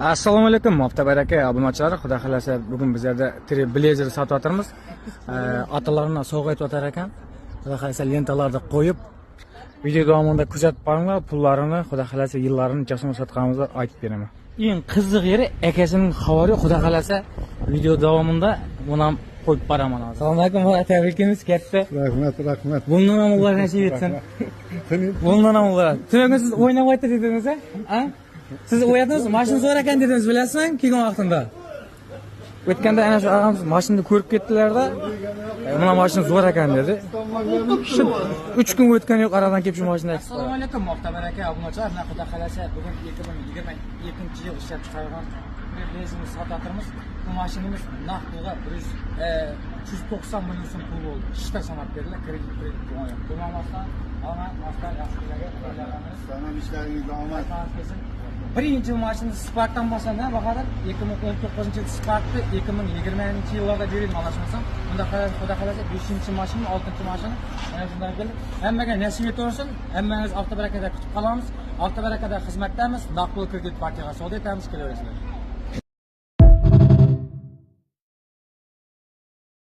Assalomu alaykum, Mofta baraka obunachilar. Xudo xolasa bugun biz yerda Blazer sotib o'tiramiz. Atalarni sovg'a etib o'tar ekan. Xudo xolasa lentalarni qo'yib, video davomida kuzatib boringlar, pullarini, xudo xolasa yillarini jasur sotganimizni aytib beraman. Eng qiziq yeri akasining xabari, xudo xolasa video davomida buni ham qo'yib boraman hozir. Assalomu alaykum, tabrikimiz katta. Rahmat. Bundan ham ular nasib etsin. Bundan ham ular. Tunagun siz o'ynab o'tdi dedingiz, a? Siz o'yatdingiz, mashina zo'r ekan dedingiz, bilasizmi? Kelgan vaqtida. O'tganda ana shu og'amiz mashinani ko'rib ketdilar-da. Mana mashina zo'r ekan dedi. 3 kun o'tgan yo'q aradan kelib shu mashina. Assalomu alaykum, Mofta baraka obunachilar. Xudo xolasa bugun 2022-yil ishlab chiqargan Blazer'ni sotib bu mashinamiz naqd pulga 190 million so'm pul bo'ldi. Ishda sanab berildi, kredit bo'lgan. Bo'lmasdan, ana mashina yaxshilarga qo'yganmiz. Tamam, ishlaringiz omad. Birinchi mashina Spark'dan boshlangan, bahodir 2019-yil Spark'ni 2020-yillarda berildi malashmasam. Bunda xudo xolasa 5-mashina, 6-mashina mana shunday keldi. Hammaga nasib etaversin. Hammangiz Mofta barakada kutib qolamiz. Mofta barakada xizmatdamiz. Naqd pul kredit partiyaga savdo etamiz, kelaverasizlar.